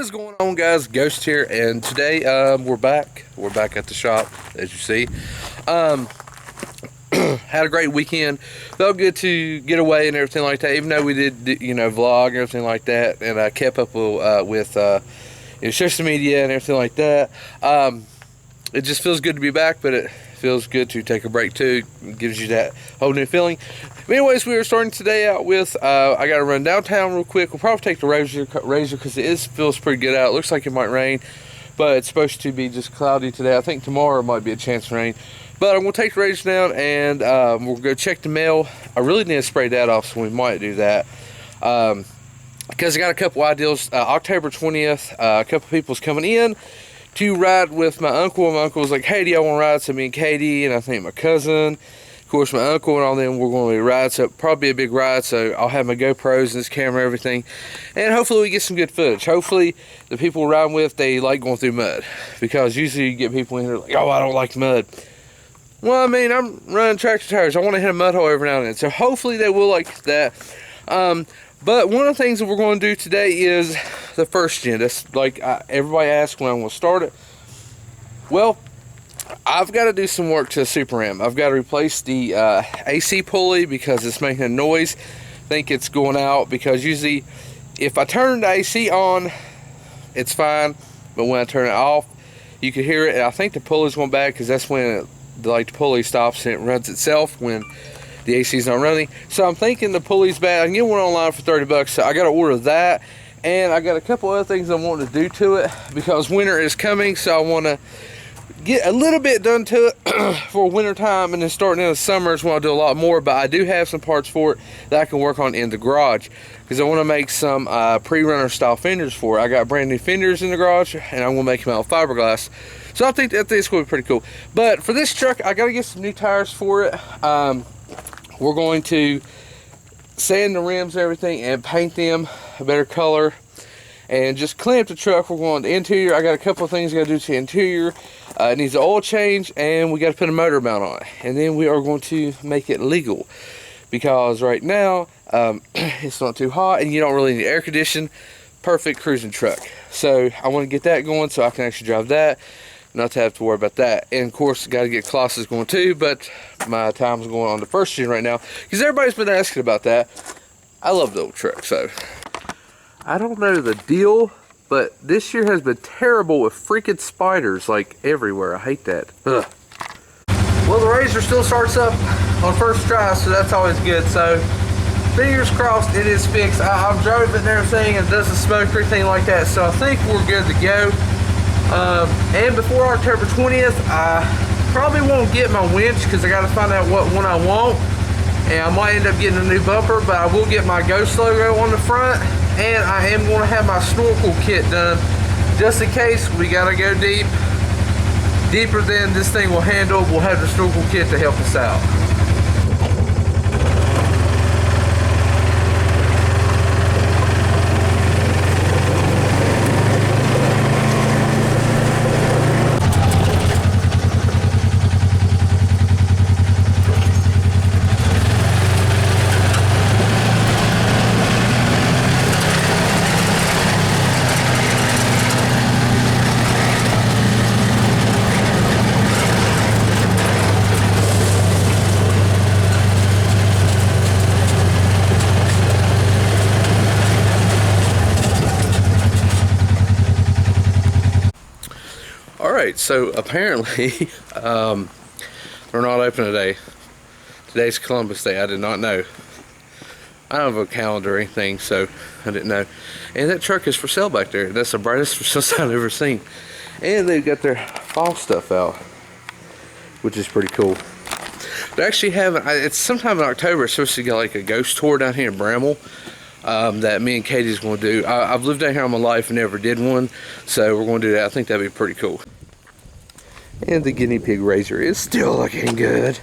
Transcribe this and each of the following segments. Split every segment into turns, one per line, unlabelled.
is going on, guys? Ghost here, and today we're back at the shop, as you see. Had a great weekend. Felt good to get away and everything like that, even though we did vlog and everything like that, and I kept up with social media and everything like that. It just feels good to be back, but it feels good to take a break too. It gives you that whole new feeling. But anyways, we are starting today out with I got to run downtown real quick. We'll probably take the razor because feels pretty good out. It looks like it might rain, but it's supposed to be just cloudy today. I think tomorrow might be a chance of rain. But I'm going to take the razor down and we'll go check the mail. I really need to spray that off, so we might do that. Because I got a couple ideas. October 20th, a couple people's coming in to ride with my uncle. My uncle was like, hey, do y'all want to ride? So me and Katie, and I think my cousin, of course my uncle, and all them, we're going to ride. So probably a big ride. So I'll have my GoPros and this camera, everything. And hopefully we get some good footage. Hopefully the people we're riding with, they like going through mud. Because usually you get people in here like, oh, I don't like mud. Well, I mean, I'm running tractor tires. I want to hit a mud hole every now and then. So hopefully they will like that. But one of the things that we're going to do today is the first gen. That's like everybody asks when I'm going to start it. Well, I've got to do some work to the Super Ram. I've got to replace the AC pulley because it's making a noise. I think it's going out because usually if I turn the AC on, it's fine. But when I turn it off, you can hear it. And I think the pulley's going bad because that's when the pulley stops and it runs itself when the AC's not running. So I'm thinking the pulley's bad. I can get one online for 30 bucks. So I got to order that. And I got a couple other things I want to do to it because winter is coming. So I want to get a little bit done to it for winter time, and then starting in the summer is when I'll do a lot more. But I do have some parts for it that I can work on in the garage because I want to make some pre-runner style fenders for it. I got brand new fenders in the garage, and I'm going to make them out of fiberglass. So I think that's going to be pretty cool. But for this truck, I got to get some new tires for it. We're going to sand the rims and everything and paint them a better color and just clean up the truck. We're going to the interior. I got a couple of things I got to do to the interior. It needs an oil change, and we got to put a motor mount on it. And then we are going to make it legal because right now it's not too hot and you don't really need air conditioning. Perfect cruising truck. So I want to get that going so I can actually drive that, not to have to worry about that. And of course got to get Colossus going too, but my time's going on the first gen right now because everybody's been asking about that. I love the old truck. So I don't know the deal, but this year has been terrible with freaking spiders like everywhere. I hate that. Ugh. Well, the razor still starts up on first try, so that's always good. So fingers crossed it is fixed. I've drove it and everything, and it doesn't smoke or anything like that, so I think we're good to go. And before October 20th, I probably won't get my winch because I got to find out what one I want. And I might end up getting a new bumper, but I will get my Ghost logo on the front. And I am going to have my snorkel kit done just in case we got to go deeper than this thing will handle. We'll have the snorkel kit to help us out. Alright, so apparently they're not open today. Today's Columbus Day. I did not know. I don't have a calendar or anything, so I didn't know. And that truck is for sale back there. That's the brightest for sale I've ever seen. And they've got their fall stuff out, which is pretty cool. They're actually having, it's sometime in October, it's supposed to get like a ghost tour down here in Bramwell. That me and Katie's going to do. I've lived down here all my life and never did one, so we're going to do that. I think that'd be pretty cool. And the guinea pig razor is still looking good.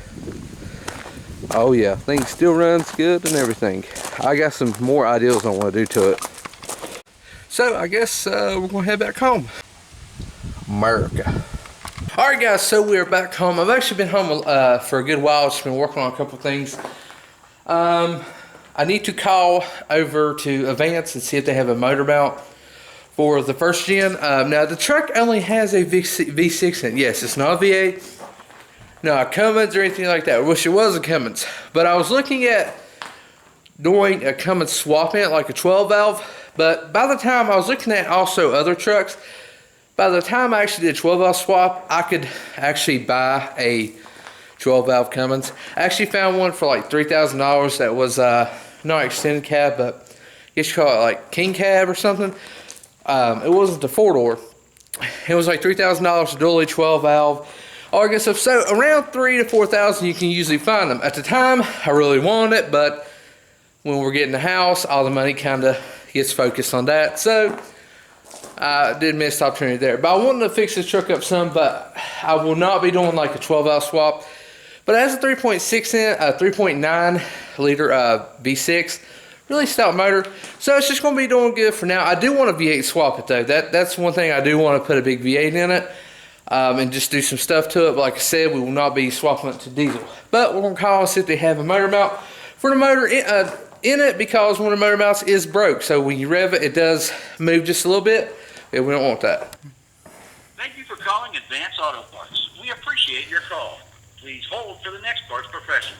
Oh yeah, thing still runs good and everything. I got some more ideas I want to do to it. So I guess we're going to head back home. America. Alright guys, so we're back home. I've actually been home for a good while. Just been working on a couple things. I need to call over to Advance and see if they have a motor mount for the first gen. Now the truck only has a V6 in it. Yes, it's not a V8. No, a Cummins or anything like that. I wish it was a Cummins. But I was looking at doing a Cummins swap in it, like a 12 valve. But by the time I was looking at also other trucks, by the time I actually did a 12 valve swap, I could actually buy a 12 valve Cummins. I actually found one for like $3,000 that was not extended cab, but I guess you call it like king cab or something. It wasn't the 4-door. It was like $3,000 dually 12 valve. All that good stuff. So around $3,000 to $4,000 you can usually find them. At the time, I really wanted it, but when we're getting the house, all the money kind of gets focused on that. So I did miss the opportunity there. But I wanted to fix this truck up some, but I will not be doing like a 12 valve swap. But it has a 3.9 liter V6, really stout motor. So it's just going to be doing good for now. I do want a V8 swap it though. That's one thing I do want to put a big V8 in it. And just do some stuff to it. But like I said, we will not be swapping it to diesel. But we're going to call it, they have a motor mount for the motor in it, because one of the motor mounts is broke. So when you rev it, it does move just a little bit. And we don't want that.
Thank you for calling Advance Auto Parts. We appreciate your call. Please hold for the next parts professional.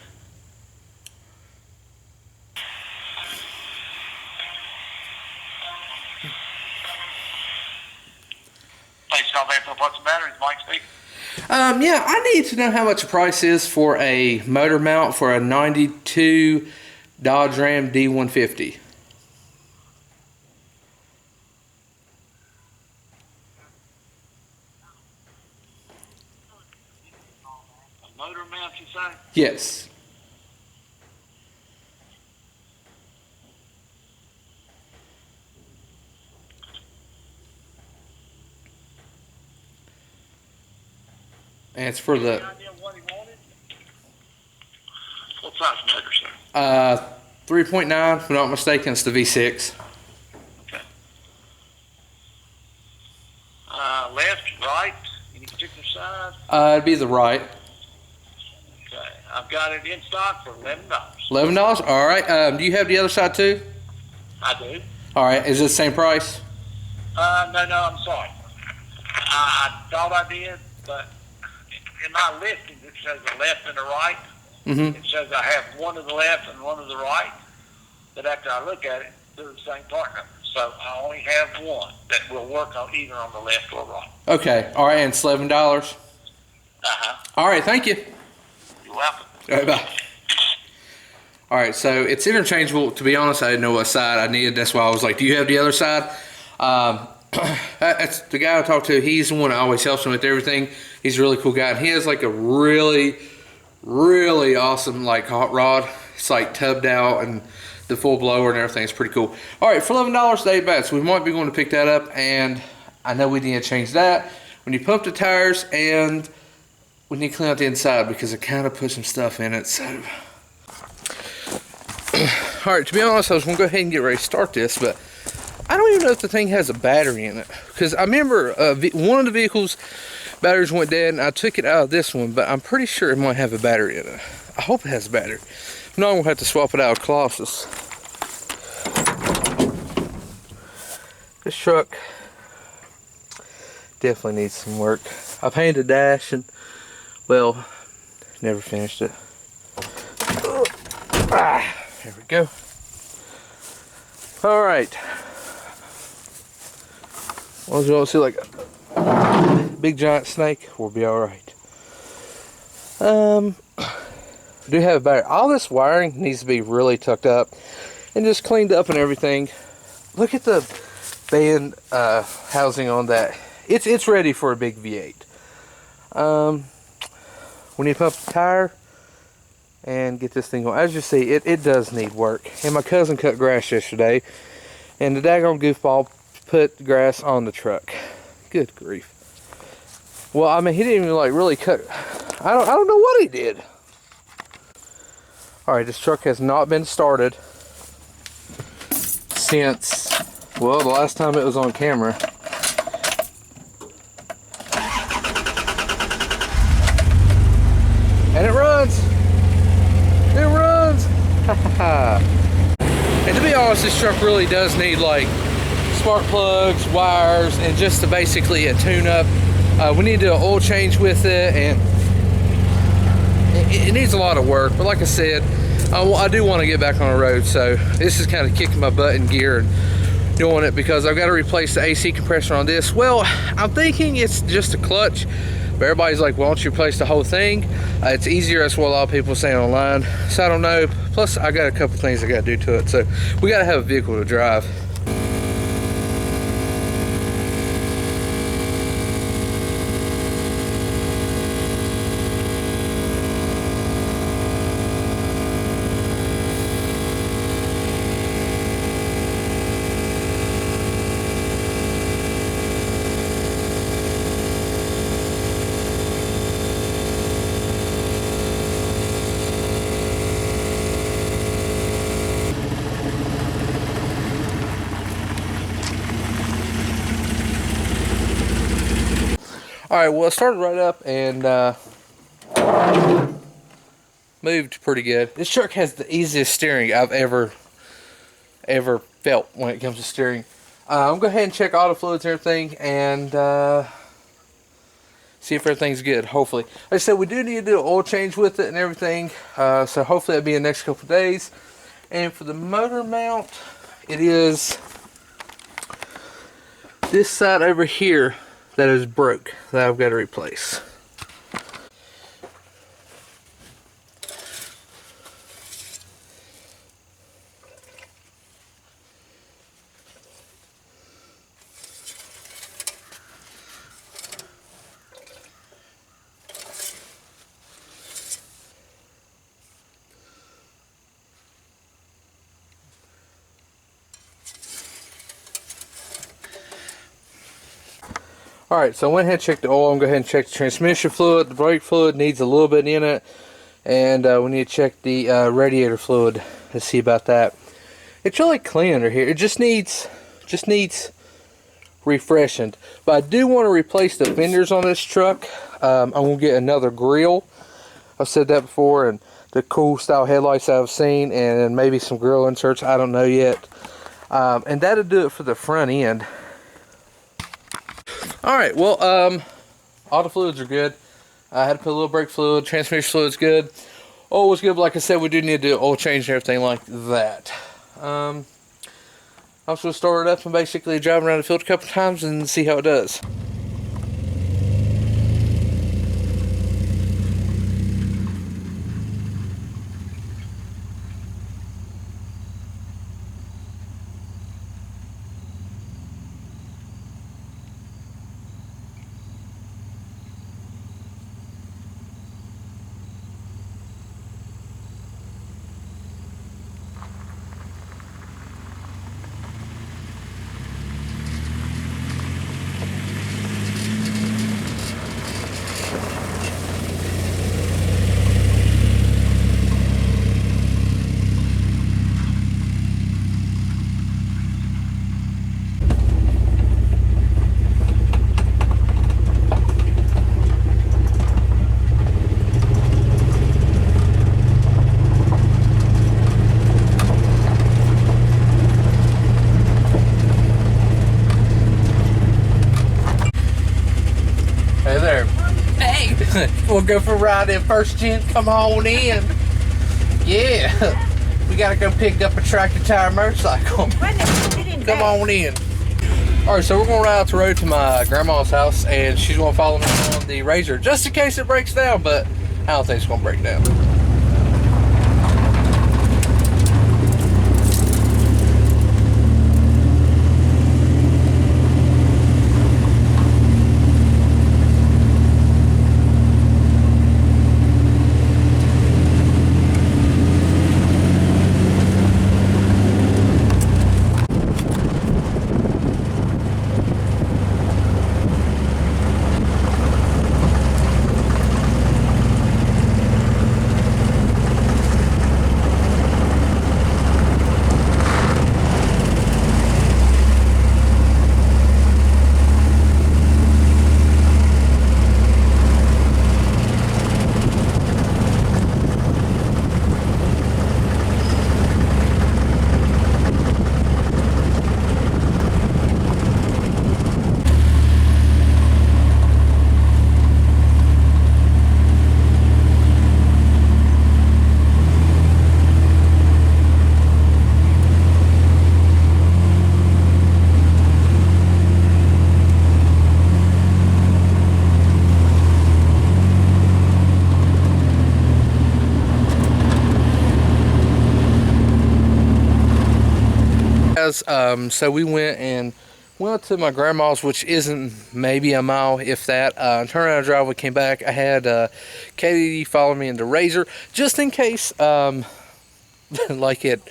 Thanks, call Advance Auto Parts and Batteries. Mike speaking.
Yeah, I need to know how much the price is for a motor mount for a 92 Dodge Ram D150.
A motor mount, you say?
Yes. And it's for the
what size motor, sir?
3.9, if I'm not mistaken, it's the V6.
Okay. Left, right, any particular size?
It'd be the right.
Okay, I've got it in stock for $11.
$11? All right. Do you have the other side too?
I do.
All right. Is it the same price?
No, I'm sorry. I thought I did, but in my listing it says the left and the right.
Mm-hmm.
It says I have one to the left and one to the right, but after I look at it, they're the same part number. So I only have one that will work on either on the left or right.
Okay. All right. And it's $11.
Uh-huh.
All right. Thank you.
You're welcome.
All right. Bye. All right. So it's interchangeable. To be honest, I didn't know what side I needed. That's why I was like, do you have the other side? That's the guy I talked to. He's the one that always helps me with everything. He's a really cool guy. And he has like a really awesome like hot rod. It's like tubbed out and the full blower and everything is pretty cool. All right, for $11, they ain't bad. So we might be going to pick that up. And I know we need to change that. We need to pump the tires and we need to clean out the inside because it kind of put some stuff in it. So, all right, to be honest, I was going to go ahead and get ready to start this, but I don't even know if the thing has a battery in it. Because I remember one of the vehicles, batteries went dead, and I took it out of this one, but I'm pretty sure it might have a battery in it. I hope it has a battery. If not, I'm going to have to swap it out of Colossus. This truck definitely needs some work. I painted the dash and, well, never finished it. There we go. All right. As long as you don't see like a big giant snake, we'll be all right. I do have a battery. All this wiring needs to be really tucked up and just cleaned up and everything. Look at the band housing on that. It's ready for a big V8. We need to pump the tire and get this thing going. As you see, it does need work. And my cousin cut grass yesterday, and the daggone goofball put grass on the truck. Good grief. Well, I mean, he didn't even like really cut. I don't know what he did. All right, this truck has not been started since, well, the last time it was on camera. And it runs. It runs. And to be honest, this truck really does need like spark plugs, wires, and just to basically a tune-up. We need to do an oil change with it, and it needs a lot of work. But like I said, I do want to get back on the road, so this is kind of kicking my butt in gear and doing it because I've got to replace the AC compressor on this. Well, I'm thinking it's just a clutch, but everybody's like, why don't you replace the whole thing? It's easier, that's what a lot of people are saying online, so I don't know. Plus I got a couple things I got to do to it, so we got to have a vehicle to drive. Alright, well, it started right up and moved pretty good. This truck has the easiest steering I've ever felt when it comes to steering. I'm going to go ahead and check all the fluids and everything and see if everything's good, hopefully. Like I said, we do need to do an oil change with it and everything, so hopefully that'll be in the next couple of days. And for the motor mount, it is this side over here that is broke that I've got to replace. Alright, so I went ahead and checked the oil. I'm going to go ahead and check the transmission fluid. The brake fluid needs a little bit in it. And we need to check the radiator fluid to see about that. It's really clean under here. It just needs refreshing. But I do want to replace the fenders on this truck. I'm going to get another grill. I've said that before. And the cool style headlights I've seen. And maybe some grill inserts. I don't know yet. And that'll do it for the front end. Alright, well, all the fluids are good. I had to put a little brake fluid, transmission fluid's good. Oil was good, but like I said, we do need to do oil change and everything like that. I'm just going to start it up and basically drive around the field a couple times and see how it does. We'll go for a ride in first, gent. Come on in. Yeah. We gotta go pick up a tractor tire motorcycle. Come on in. Alright, so we're gonna ride out the road to my grandma's house and she's gonna follow me on the Razor just in case it breaks down, but I don't think it's gonna break down. guys, so we went to my grandma's, which isn't maybe a mile, if that. Turned around the driveway, came back. I had Katie follow me into Razor, just in case, like it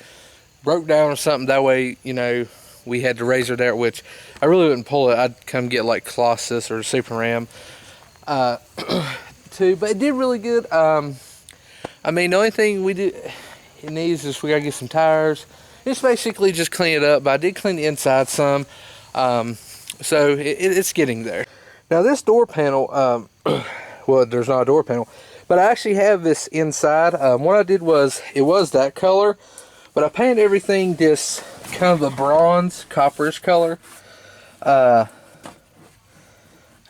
broke down or something. That way, you know, we had the Razor there, which I really wouldn't pull it. I'd come get like Colossus or Super Ram, too. But it did really good. I mean, the only thing it needs is we gotta get some tires. It's basically just clean it up, but I did clean the inside some. So it's getting there. Now this door panel, well, there's not a door panel, but I actually have this inside. What I did was, it was that color, but I painted everything this kind of a bronze, copperish color. I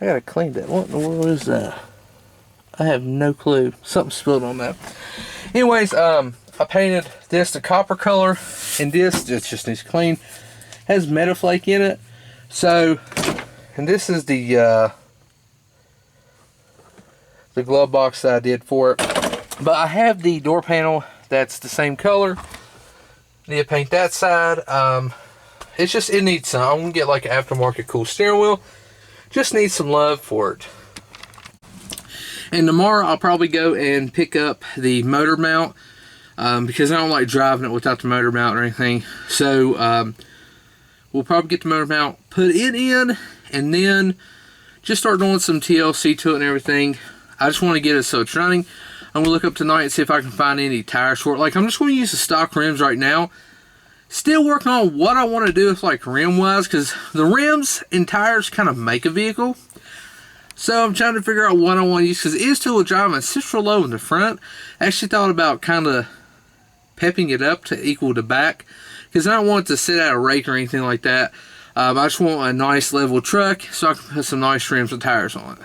gotta clean that. What in the world is that? I have no clue. Something spilled on that. Anyways, I painted this the copper color, and this, it just needs clean. Has Metaflake in it. So, and this is the glove box that I did for it. But I have the door panel that's the same color. Need to paint that side. It's just, it needs some. I'm gonna get like an aftermarket cool steering wheel. Just need some love for it. And tomorrow I'll probably go and pick up the motor mount, because I don't like driving it without the motor mount or anything. So we'll probably get the motor mount, put it in, and then just start doing some TLC to it and everything. I just want to get it so it's running. I'm gonna look up tonight and see if I can find any tires for it. Like, I'm just going to use the stock rims right now. Still working on what I want to do with like rim wise, because the rims and tires kind of make a vehicle. So I'm trying to figure out what I want to use, because it is two-wheel drive and it sits real low in the front. I actually thought about kind of pepping it up to equal the back, because I don't want it to sit out a rake or anything like that. I just want a nice level truck so I can put some nice rims and tires on it.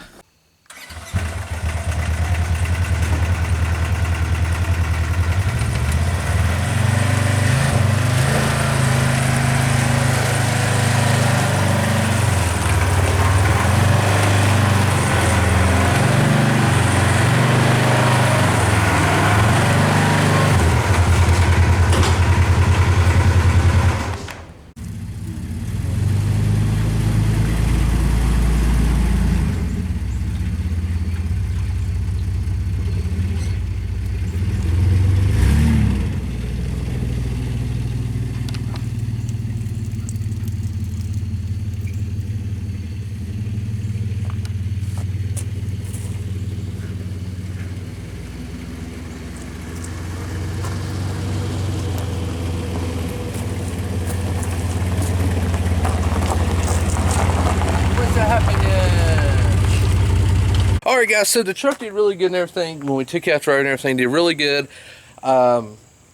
Alright guys, so the truck did really good and everything. When we took it out the road and everything, did really good.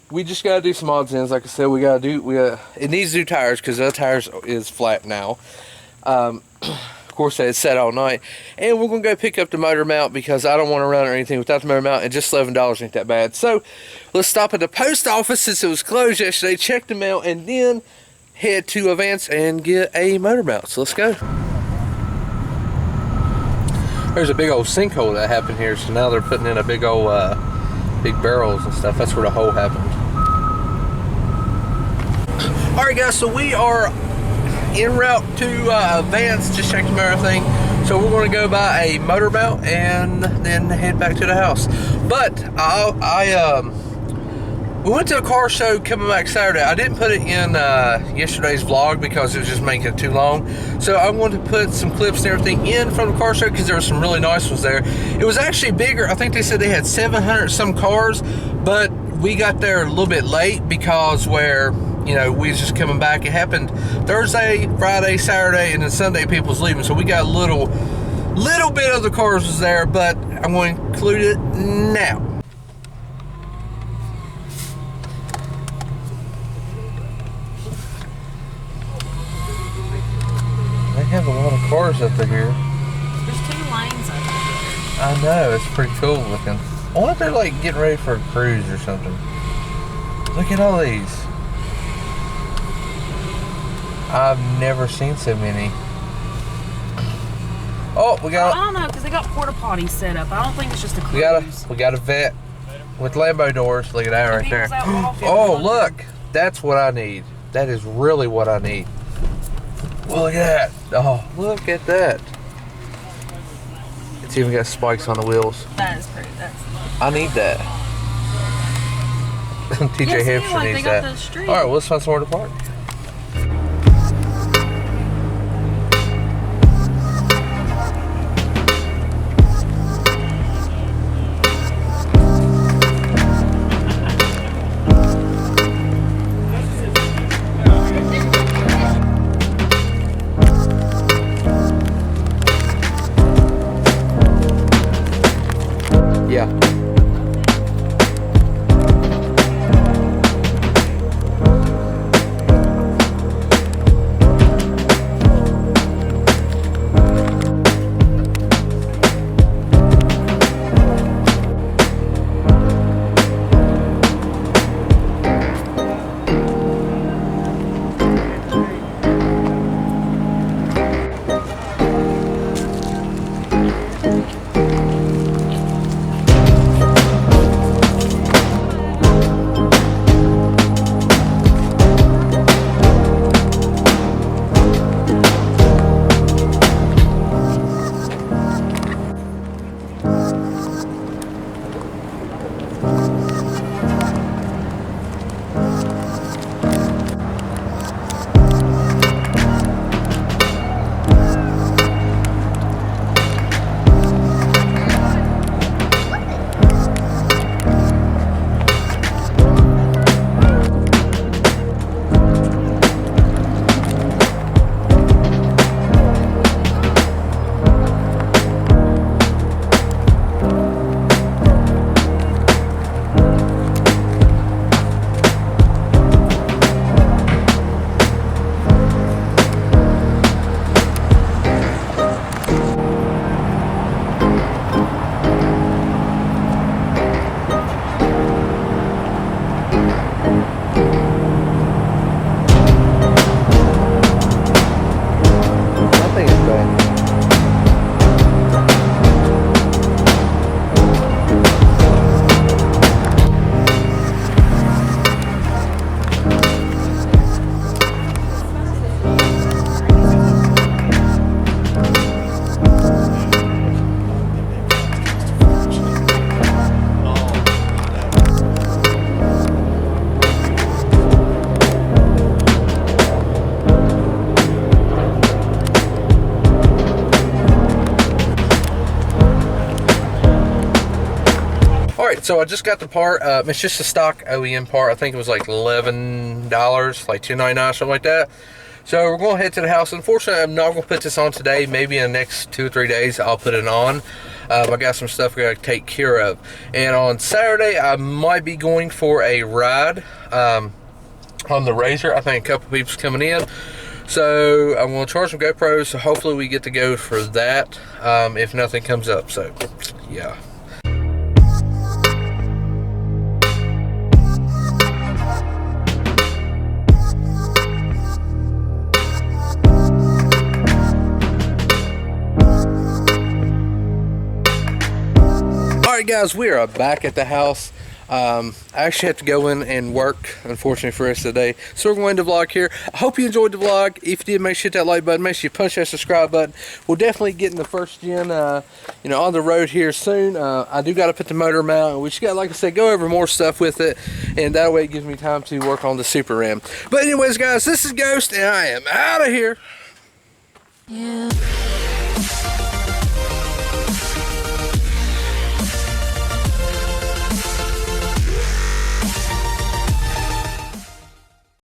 We just gotta do some odds and ends. Like I said, it needs new tires, because the tires is flat now. Of course, they had sat all night. And we're gonna go pick up the motor mount, because I don't want to run or anything without the motor mount, and just $11 ain't that bad. So let's stop at the post office since it was closed yesterday, check them out, and then head to Advance and get a motor mount. So let's go. There's a big old sinkhole that happened here, so now they're putting in a big old big barrels and stuff. That's where the hole happened. Alright guys, so we are en route to Advance, just checking everything. So we're going to go buy a motor mount and then head back to the house. But we went to a car show coming back Saturday. I didn't put it in yesterday's vlog because it was just making it too long. So I wanted to put some clips and everything in from the car show, because there were some really nice ones there. It was actually bigger. I think they said they had 700 some cars, but we got there a little bit late because you know, we was just coming back. It happened Thursday, Friday, Saturday, and then Sunday people was leaving. So we got a little bit of the cars was there, but I'm going to include it now. They have a lot of cars up there.
There's 2 lanes over here.
I know, it's pretty cool looking. I wonder if they're like getting ready for a cruise or something. Look at all these. I've never seen so many. Oh, we got.
I don't know, because they got porta potties set up. I don't think it's just a cruise.
We got a vet with Lambo doors. Look at that right there. Oh, look, that's what I need. That is really what I need. Well, look at that. Oh, look at that. It's even got spikes on the wheels.
That is pretty. That's.
I need that. TJ Hampshire needs that. All right, well, let's find somewhere to park. Yeah. Alright, so I just got the part. It's just a stock OEM part. I think it was like $11, like $2.99, something like that. So we're going to head to the house. Unfortunately, I'm not going to put this on today. Maybe in the next 2 or 3 days, I'll put it on. I got some stuff I got to take care of. And on Saturday, I might be going for a ride on the Razor. I think a couple people's coming in. So I'm going to charge some GoPros. So hopefully we get to go for that if nothing comes up. So, yeah. Alright guys, we are back at the house. I actually have to go in and work, unfortunately, for the rest of the day. So we're going to vlog here. I hope you enjoyed the vlog. If you did, make sure you hit that like button. Make sure you punch that subscribe button. We'll definitely get in the first gen, on the road here soon. I do got to put the motor mount. We just got, like I said, go over more stuff with it. And that way it gives me time to work on the Super Ram. But anyways, guys, this is Ghost, and I am out of here.
Yeah.